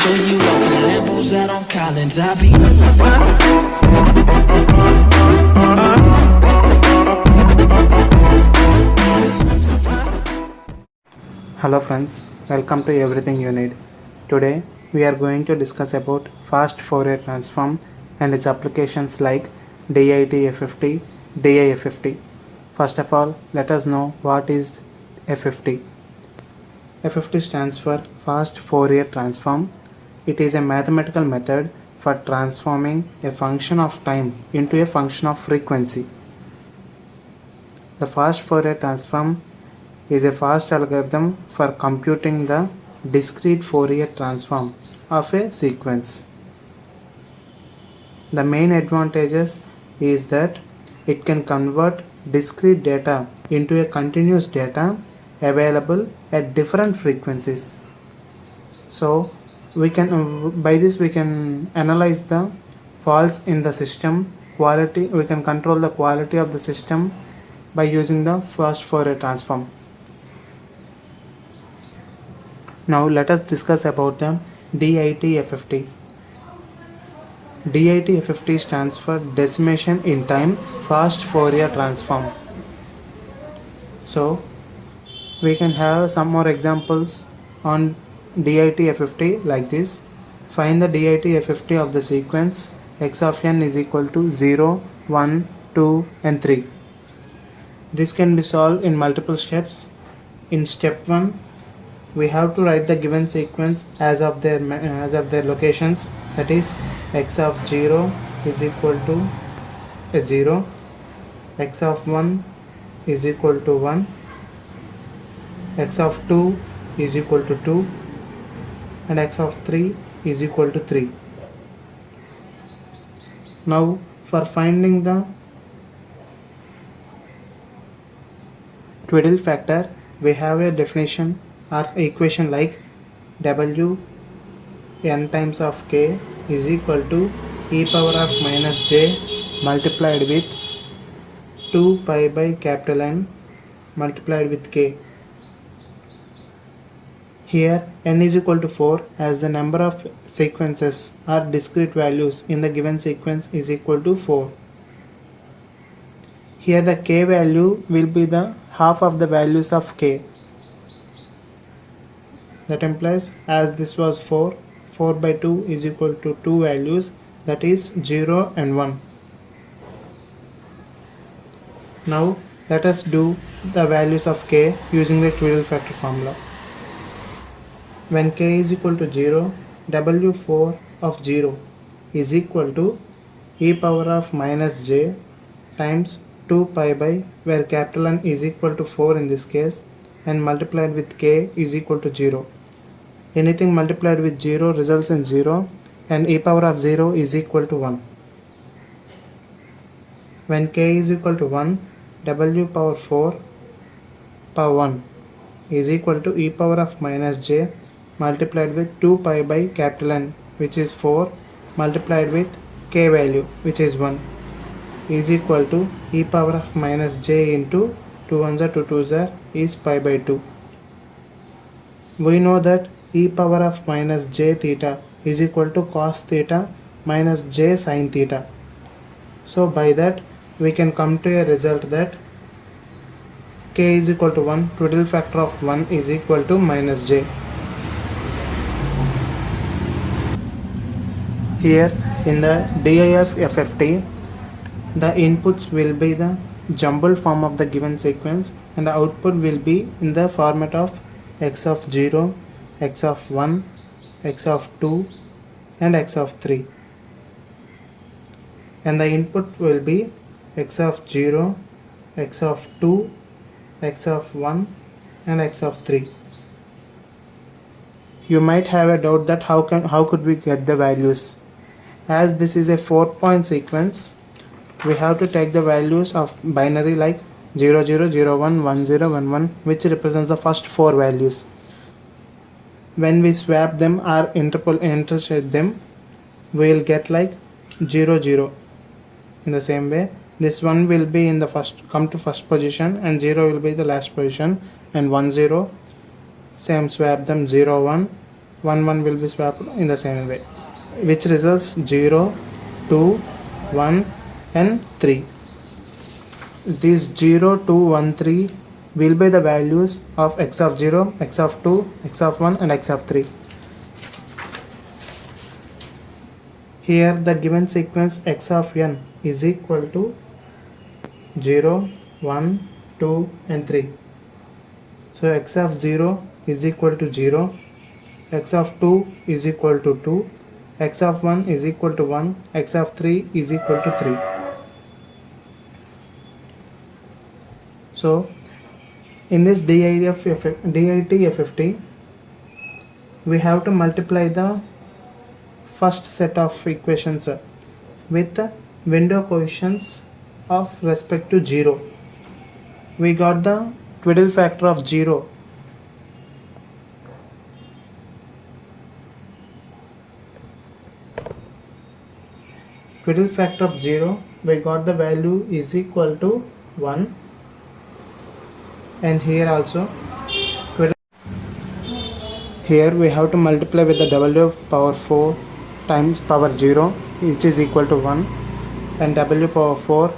Show you off in Lambos out on Collins. I be. Hello friends, welcome to Everything You Need. Today we are going to discuss about fast Fourier transform and its applications like DIT-FFT, DI-FFT. First of all, let us know what is FFT. FFT stands for fast Fourier transform. It is a mathematical method for transforming a function of time into a function of frequency. The fast Fourier transform is a fast algorithm for computing the discrete Fourier transform of a sequence. The main advantages is that it can convert discrete data into a continuous data available at different frequencies. So we can by this we can analyze the faults in the system quality. We can control the quality of the system by using the fast Fourier transform. Now let us discuss about the DIT-FFT. DIT-FFT stands for decimation in time fast Fourier transform. So we can have some more examples on DIT-FFT like this. Find the DIT-FFT of the sequence x of n is equal to 0, 1, 2 and 3. This can be solved in multiple steps. In step 1, we have to write the given sequence as of their locations, that is x of 0 is equal to 0, x of 1 is equal to 1, x of 2 is equal to 2 and x of 3 is equal to 3. Now for finding the twiddle factor, we have a definition or equation like w n times of k is equal to e power of minus j multiplied with 2 pi by capital N multiplied with k. Here n is equal to 4 as the number of sequences or discrete values in the given sequence is equal to 4. Here the k value will be the half of the values of k. That implies as this was 4, 4 by 2 is equal to 2 values, that is 0 and 1. Now let us do the values of k using the twiddle factor formula. When k is equal to 0, w4 of 0 is equal to e power of minus j times 2 pi by, where capital N is equal to 4 in this case, and multiplied with k is equal to 0. Anything multiplied with 0 results in 0 and e power of 0 is equal to 1. When k is equal to 1, w power 4 power 1 is equal to e power of minus j multiplied with 2 pi by capital N, which is 4, multiplied with k value, which is 1, is equal to e power of minus j into 2 ones are 2 twos are is pi by 2. We know that e power of minus j theta is equal to cos theta minus j sin theta. So by that we can come to a result that k is equal to 1, twiddle factor of 1 is equal to minus j. Here in the DIT-FFT, the inputs will be the jumbled form of the given sequence and the output will be in the format of x of 0, x of 1, x of 2 and x of 3. And the input will be x of 0, x of 2, x of 1 and x of 3. You might have a doubt that how could we get the values? As this is a 4-point sequence, we have to take the values of binary like 0, 0, 0, 1, 1, 0, 1, 1, which represents the first 4 values. When we swap them or interstate them, we will get like 0, 0. In the same way, this 1 will be in the come to first position and 0 will be the last position, and 1, 0, same swap them 0, 1 1 will be swapped in the same way, which results 0, 2, 1 and 3. These 0, 2, 1, 3 will be the values of x of 0, x of 2, x of 1 and x of 3. Here the given sequence x of n is equal to 0, 1, 2 and 3. So x of 0 is equal to 0, x of 2 is equal to 2, x of 1 is equal to 1, x of 3 is equal to 3. So in this DIT-FFT, we have to multiply the first set of equations with window coefficients of respect to 0. We got the twiddle factor of 0. Twiddle factor of 0, we got the value is equal to 1. And here also, here we have to multiply with the w power 4 times power 0, which is equal to 1, and w power 4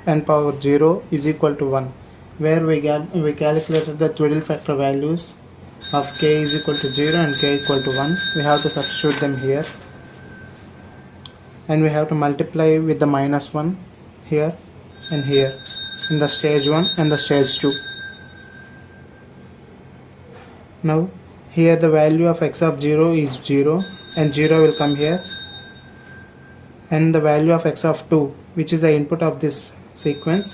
and power 0 is equal to 1, where we calculated the twiddle factor values of k is equal to 0 and k equal to 1. We have to substitute them here, and we have to multiply with the -1 here and here in the stage 1 and the stage 2. Now here the value of x of 0 is 0 and 0 will come here, and the value of x of 2, which is the input of this sequence,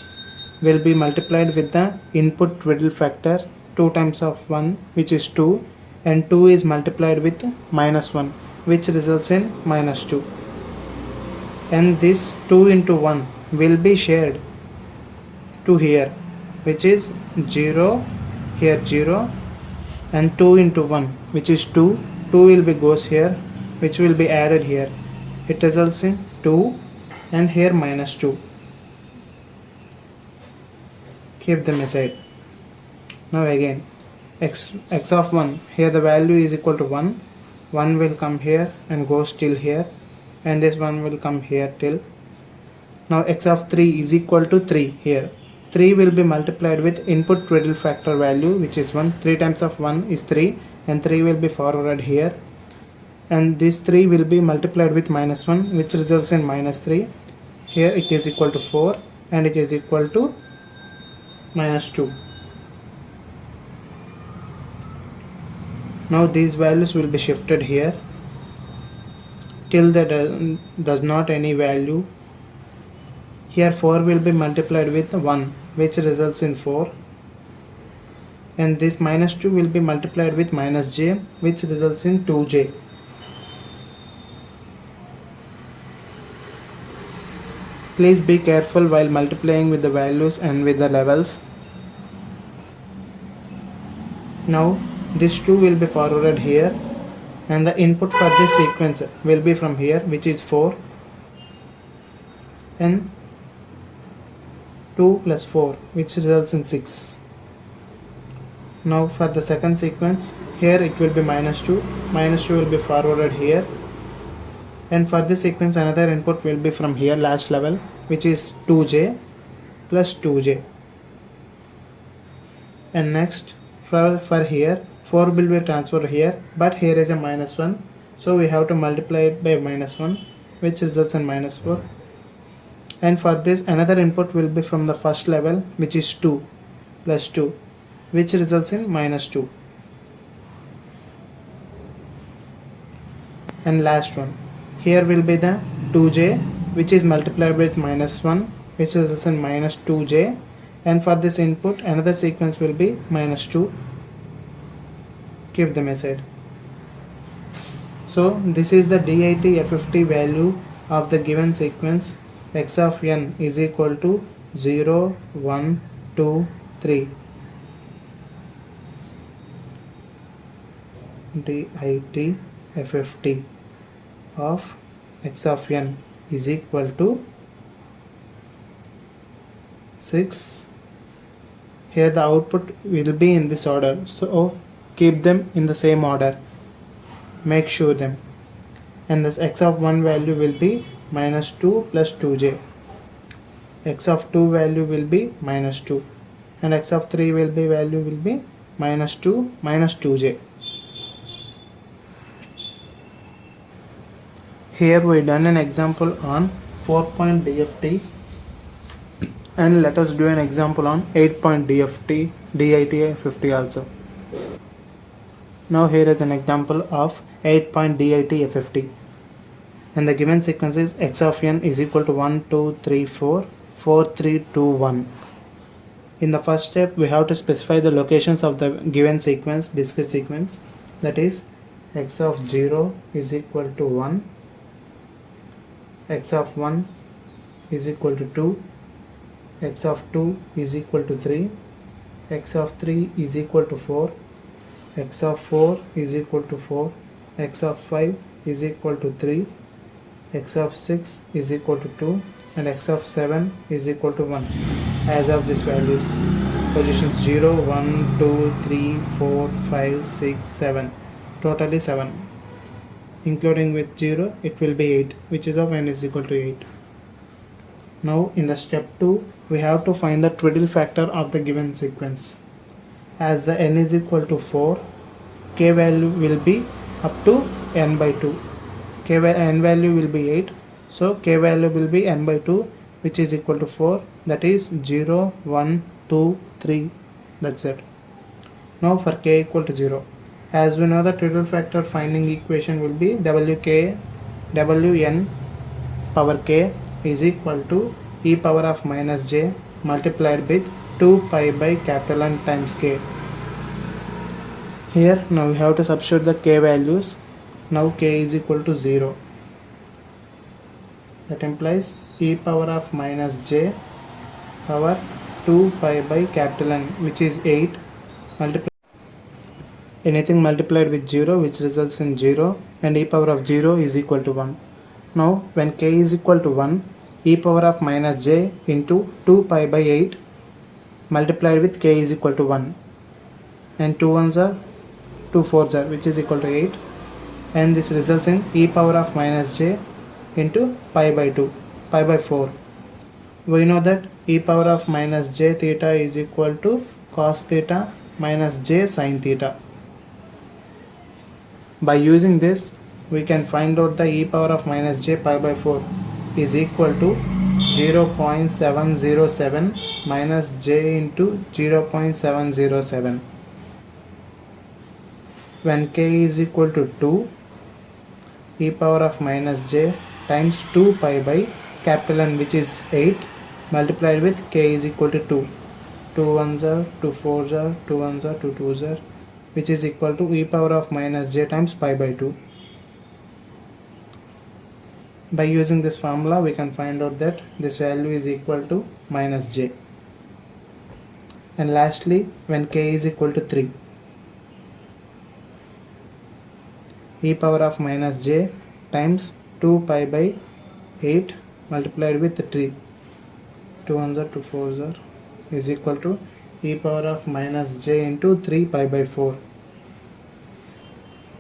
will be multiplied with the input twiddle factor 2 times of 1, which is 2, and 2 is multiplied with -1, which results in -2, and this 2 into 1 will be shared to here, which is 0, here 0, and 2 into 1, which is 2. 2 will be goes here, which will be added here. It results in 2 and here -2. Keep them aside. Now again, x of 1, here the value is equal to 1. 1 will come here and goes till here, and this 1 will come here till. Now x of 3 is equal to 3 here. 3 will be multiplied with input twiddle factor value, which is 1. 3 times of 1 is 3, and 3 will be forwarded here, and this 3 will be multiplied with -1, which results in -3. Here it is equal to 4, and it is equal to -2. Now these values will be shifted here till there does not any value. Here 4 will be multiplied with 1, which results in 4, and this -2 will be multiplied with -j, which results in 2j. Please be careful while multiplying with the values and with the levels. Now this 2 will be forwarded here, and the input for this sequence will be from here, which is 4, and 2 plus 4, which results in 6. Now for the second sequence, here it will be -2. -2 will be forwarded here, and for this sequence another input will be from here, last level, which is 2j plus 2j. And next for here, 4 will be transferred here, but here is a -1, so we have to multiply it by -1, which results in -4. And for this another input will be from the first level, which is 2 plus 2, which results in -2. And last one, here will be the 2j, which is multiplied with -1, which results in -2j, and for this input another sequence will be -2. Keep them aside. So this is the DIT-FFT value of the given sequence. X of n is equal to 0, 1, 2, 3. DIT-FFT of x of n is equal to 6. Here the output will be in this order. So keep them in the same order, make sure them, and this x of 1 value will be minus 2 plus 2j, x of 2 value will be minus 2, and x of 3 value will be minus 2 minus 2j. Here we done an example on 4-point DFT, and let us do an example on 8-point DFT, DIT-FFT also. Now here is an example of 8-point DIT-FFT, and the given sequence is x of n is equal to 1 2 3 4 4 3 2 1. In the first step we have to specify the locations of the given sequence, discrete sequence, that is x of 0 is equal to 1, x of 1 is equal to 2, x of 2 is equal to 3, x of 3 is equal to 4, x of 4 is equal to 4, x of 5 is equal to 3, x of 6 is equal to 2, and x of 7 is equal to 1 as of these values. Positions 0, 1, 2, 3, 4, 5, 6, 7. Totally 7. Including with 0, it will be 8, which is of n is equal to 8. Now in the step 2, we have to find the twiddle factor of the given sequence. As the n is equal to 4, k value will be up to n by 2. N value will be 8, so k value will be n by 2, which is equal to 4, that is 0, 1, 2, 3, that's it. Now for k equal to 0, as we know the twiddle factor finding equation will be wn power k is equal to e power of minus j multiplied with 2 pi by capital N times k. Here now we have to substitute the k values. Now k is equal to 0. That implies e power of minus j power 2 pi by capital N, which is 8, anything multiplied with 0 which results in 0, and e power of 0 is equal to 1. Now when k is equal to 1, e power of minus j into 2 pi by 8 multiplied with k is equal to 1, and 2 1s are 2 4s are, which is equal to 8, and this results in e power of minus j into pi by 2, pi by 4. We know that e power of minus j theta is equal to cos theta minus j sin theta. By using this, we can find out the e power of minus j pi by 4 is equal to 0.707 minus j into 0.707. When k is equal to 2, e power of minus j times 2 pi by capital N, which is 8, multiplied with k is equal to 2. 2 1s are, 2 4s are, 2 1s are, 2 2s are, which is equal to e power of minus j times pi by 2. By using this formula, we can find out that this value is equal to minus j. And lastly, when k is equal to 3, e power of minus j times 2 pi by 8 multiplied with 3, 2 1s are, 2 4s are, is equal to e power of minus j into 3 pi by 4.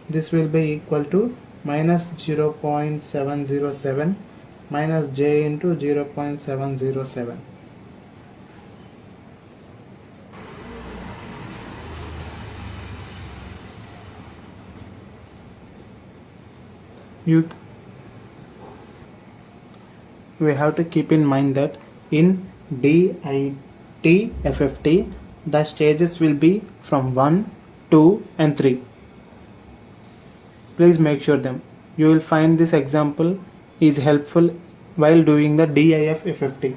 This will be equal to minus 0.707 minus j into 0.707. We have to keep in mind that in DIT-FFT, the stages will be from 1, 2 and 3. Please make sure them. You will find this example is helpful while doing the DIF-FFT.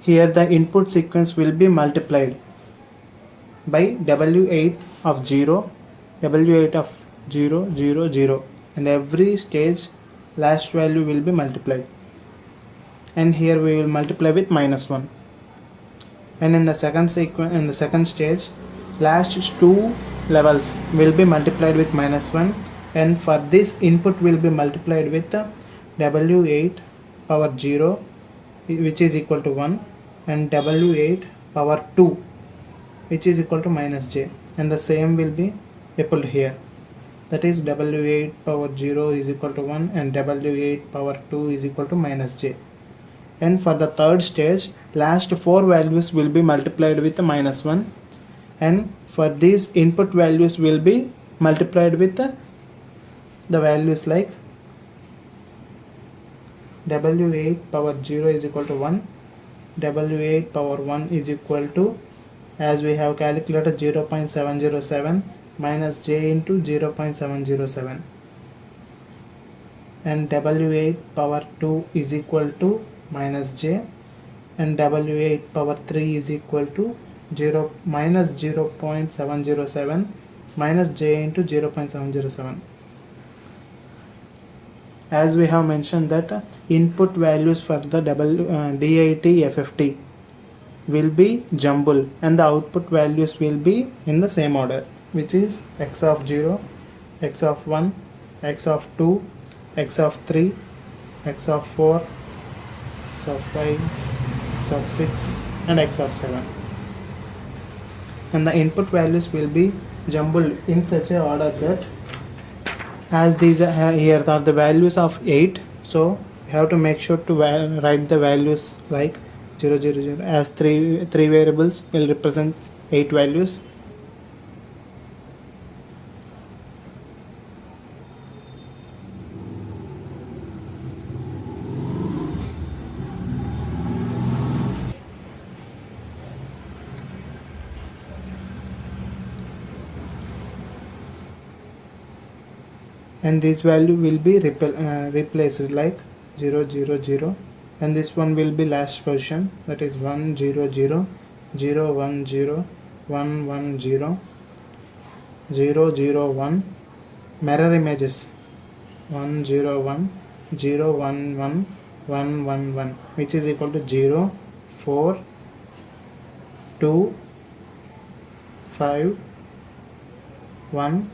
Here the input sequence will be multiplied by W8 of 0, W8 of 0, 0, 0, and every stage last value will be multiplied. And here we will multiply with minus 1. And in the second sequence, in the second stage, last 2 levels will be multiplied with minus 1, and for this input will be multiplied with W8 power 0, which is equal to 1, and W8 power 2, which is equal to minus j. and the same will be rippled here. That is W8 power 0 is equal to 1 and W8 power 2 is equal to minus j. And for the third stage, last 4 values will be multiplied with minus 1, and for these input values will be multiplied with the values like W8 power 0 is equal to 1, W8 power 1 is equal to, as we have calculated, 0.707 minus j into 0.707, and W8 power 2 is equal to minus j, and W8 power 3 is equal to minus 0.707 minus j into 0.707. As we have mentioned that input values for the DIT FFT will be jumble and the output values will be in the same order, which is x of 0, x of 1, x of 2, x of 3, x of 4, x of 5, x of 6 and x of 7. And the input values will be jumbled in such a order that, as these are here are the values of 8, so you have to make sure to write the values like 0 0 0, as three variables will represent 8 values. And this value will be replaced like 0 0 0, and this one will be last position, that is 1 0 0 0 1 0 1 1 0 0 0 1. Mirror images 1 0 1 0 1 1 1 1 1, which is equal to 0 4 2 5 1.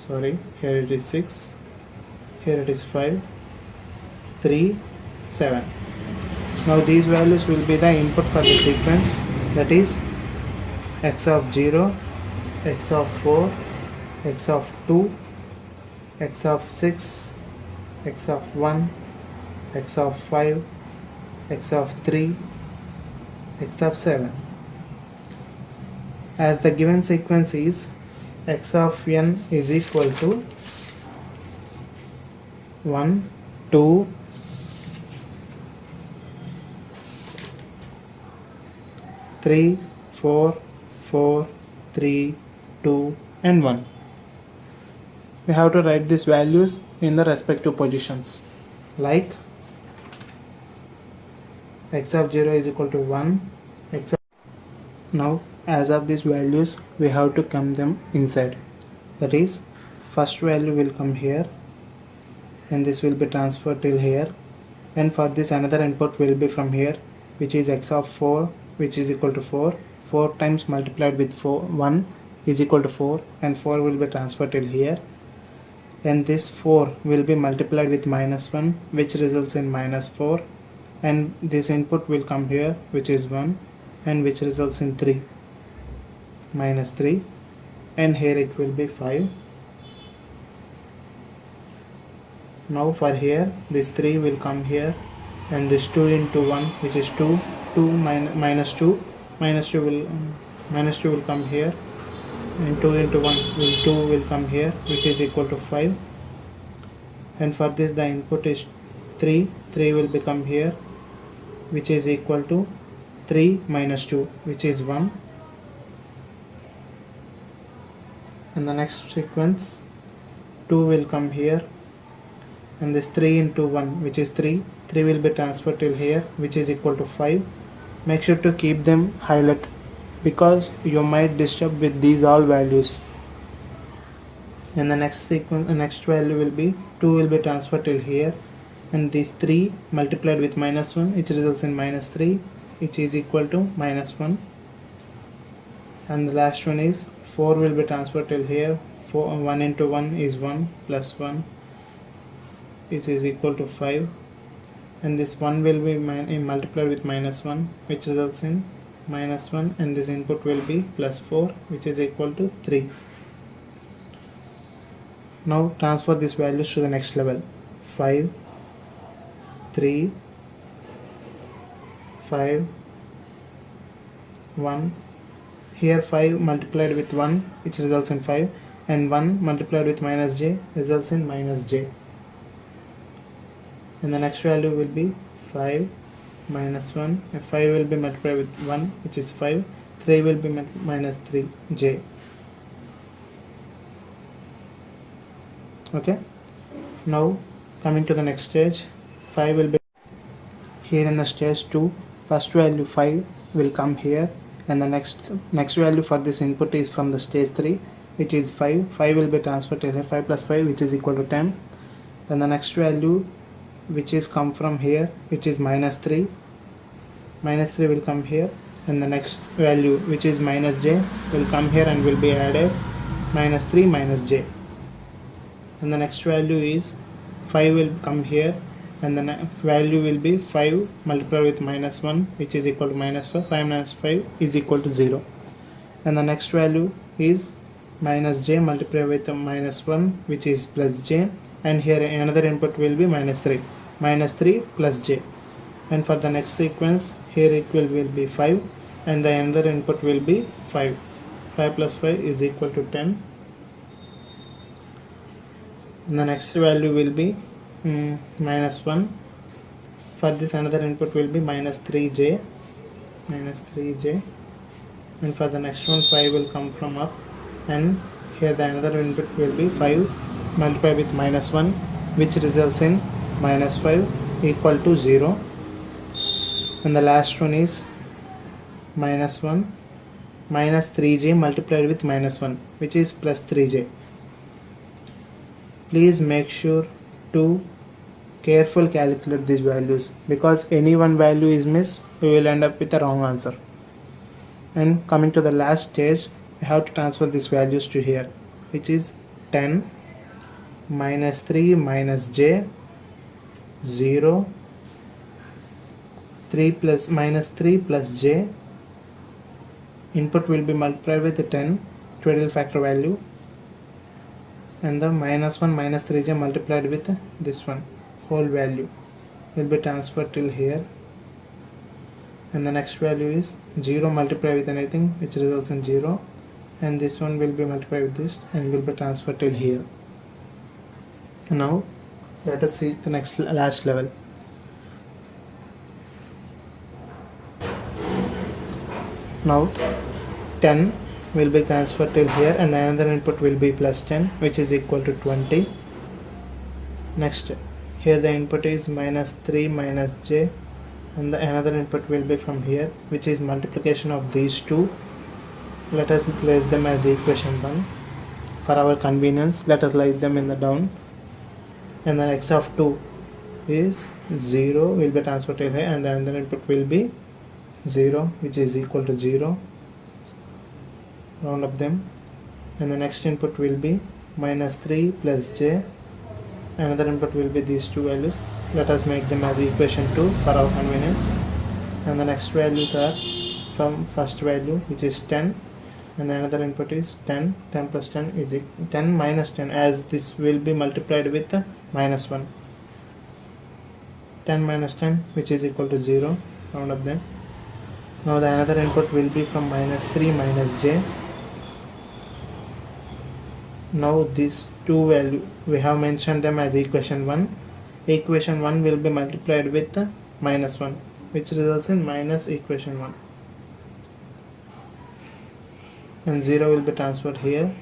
Sorry, here it is 6, here it is 5, 3 7. Now these values will be the input for the sequence, that is x of 0, x of 4, x of 2, x of 6, x of 1, x of 5, x of 3, x of 7. As the given sequence is x of n is equal to 1 2 3 4 4 3 2 and 1. We have to write these values in the respective positions, like x of 0 is equal to 1, x of. Now as of these values we have to come them inside, that is first value will come here and this will be transferred till here, and for this another input will be from here, which is x of 4, which is equal to 4 times multiplied with 1 is equal to 4, and 4 will be transferred till here, and this 4 will be multiplied with minus 1, which results in minus 4, and this input will come here, which is 1, and which results in 3 minus 3, and here it will be 5. Now for here this 3 will come here, and this 2 into 1, which is 2 minus 2 will come here, and 2 into 1 will come here, which is equal to 5, and for this the input is 3 will become here, which is equal to 3 minus 2, which is 1. And the next sequence 2 will come here, and this 3 into 1, which is 3 will be transferred till here, which is equal to 5. Make sure to keep them highlight because you might disturb with these all values. And the next sequence, the next value will be 2 will be transferred till here, and this 3 multiplied with minus 1, which results in minus 3, which is equal to minus 1. And the last one is 4 will be transferred till here. 1 into 1 is 1 plus 1, which is equal to 5, and this 1 will be multiplied with minus 1, which results in minus 1, and this input will be plus 4, which is equal to 3. Now transfer these values to the next level. 5, 3, 5, 1. Here 5 multiplied with 1, which results in 5, and 1 multiplied with minus j results in minus j. And the next value will be 5 minus 1, and 5 will be multiplied with 1, which is 5, 3 will be minus 3j. Okay, now coming to the next stage, 5 will be here in the stage 2. First value 5 will come here, and the next value for this input is from the stage 3, which is 5. 5 will be transferred to 5 plus 5, which is equal to 10. And the next value which is come from here, which is minus 3 will come here, and the next value which is minus j will come here and will be added, minus 3 minus j. And the next value is 5 will come here, and the value will be 5 multiplied with minus 1, which is equal to minus 5. 5 minus 5 is equal to 0. And the next value is minus j multiplied with minus 1, which is plus j, and here another input will be minus 3 plus j. And for the next sequence, here it will be 5, and the another input will be 5. 5 plus 5 is equal to 10. And the next value will be minus 1. For this another input will be minus 3j, and for the next one 5 will come from up, and here the another input will be 5 multiplied with minus 1, which results in minus 5 equal to 0. And the last one is minus 1 minus 3j multiplied with minus 1, which is plus 3j. Please make sure to carefully calculate these values, because any one value is missed, we will end up with a wrong answer. And coming to the last stage, we have to transfer these values to here, which is 10 minus 3 minus j, 0, 3 plus minus 3 plus j. Input will be multiplied with the 10 total factor value, and the minus 1 minus 3j multiplied with this one whole value will be transferred till here. And the next value is 0 multiplied with anything, which results in 0, and this one will be multiplied with this and will be transferred till here. Now let us see the next last level. Now 10 will be transferred till here, and the another input will be plus 10, which is equal to 20. Next, here the input is minus 3 minus j, and the another input will be from here, which is multiplication of these two. Let us place them as equation 1 for our convenience. Let us write them in the down. And then x of 2 is 0 will be transferred to here, and the other input will be 0, which is equal to 0. Round up them, and the next input will be minus 3 plus j. Another input will be these two values. Let us make them as equation 2 for our convenience. And the next values are from first value, which is 10, and the another input is 10. 10 plus 10 is 10 minus 10, as this will be multiplied with minus 1. 10 minus 10, which is equal to 0. Round up them. Now the another input will be from minus 3 minus j. Now these two values, we have mentioned them as equation 1. Equation 1 will be multiplied with minus 1, which results in minus equation 1. And 0 will be transferred here,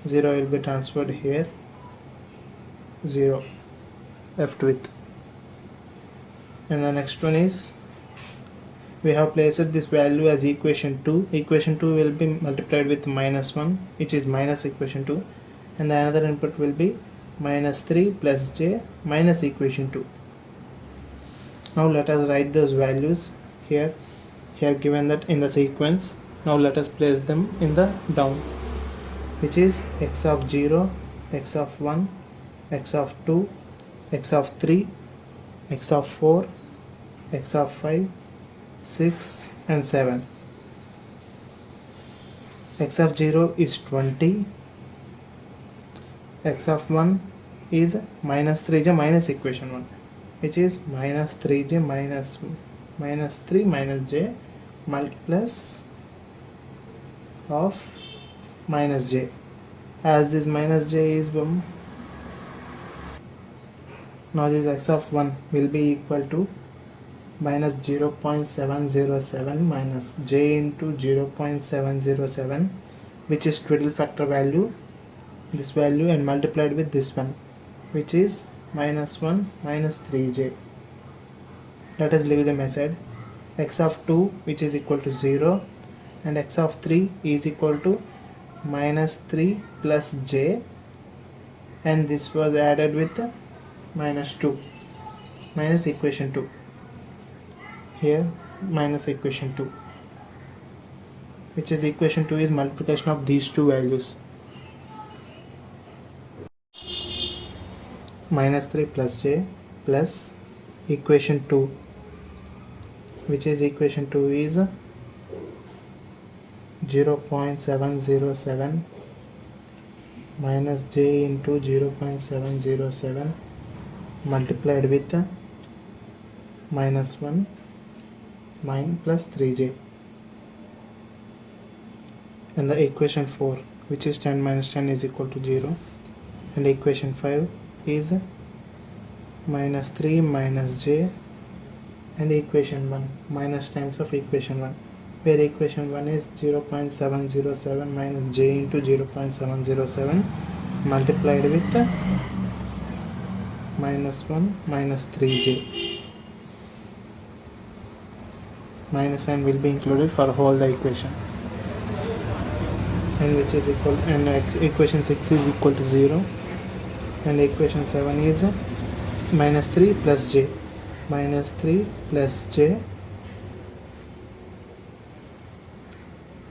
0 will be transferred here, 0 left with. And the next one is, we have placed this value as equation 2. Equation 2 will be multiplied with minus 1, which is minus equation 2, and the another input will be minus 3 plus j minus equation 2. Now let us write those values here given that in the sequence. Now let us place them in the down, which is x of 0, x of 1, x of 2, x of 3, x of 4, x of 5, 6 and 7. x of 0 is 20, x of 1 is minus 3j minus equation 1, which is minus 3j minus 3 minus j plus of minus j. As this minus j is now this x of 1 will be equal to minus 0.707 minus j into 0.707, which is twiddle factor value, this value, and multiplied with this one, which is minus 1 minus 3j. Let us leave them aside. X of 2, which is equal to 0, and x of 3 is equal to minus 3 plus j, and this was added with minus 2 minus equation 2. Here minus equation 2, which is equation 2 is multiplication of these two values, minus 3 plus j plus equation 2, which is equation 2 is 0.707 minus j into 0.707 multiplied with minus 1 plus 3j, and the equation 4, which is 10 minus 10 is equal to 0, and equation 5 is minus 3 minus j, and equation 1 minus times of equation 1, where equation 1 is 0.707 minus j into 0.707 multiplied with minus 1 minus 3j. Minus sign will be included for whole the equation, and which is equal, and equation 6 is equal to 0, and equation 7 is minus 3 plus j, minus 3 plus j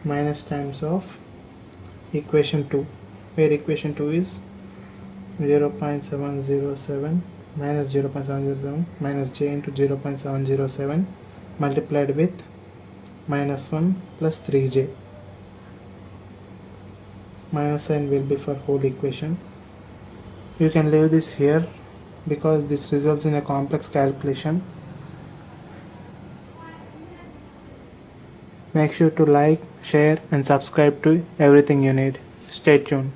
minus times of equation 2, where equation 2 is 0.707 minus 0.707 minus j into 0.707 multiplied with minus 1 plus 3j. Minus sign will be for whole equation. You can leave this here because this results in a complex calculation. Make sure to like, share and subscribe to Everything You Need. Stay tuned.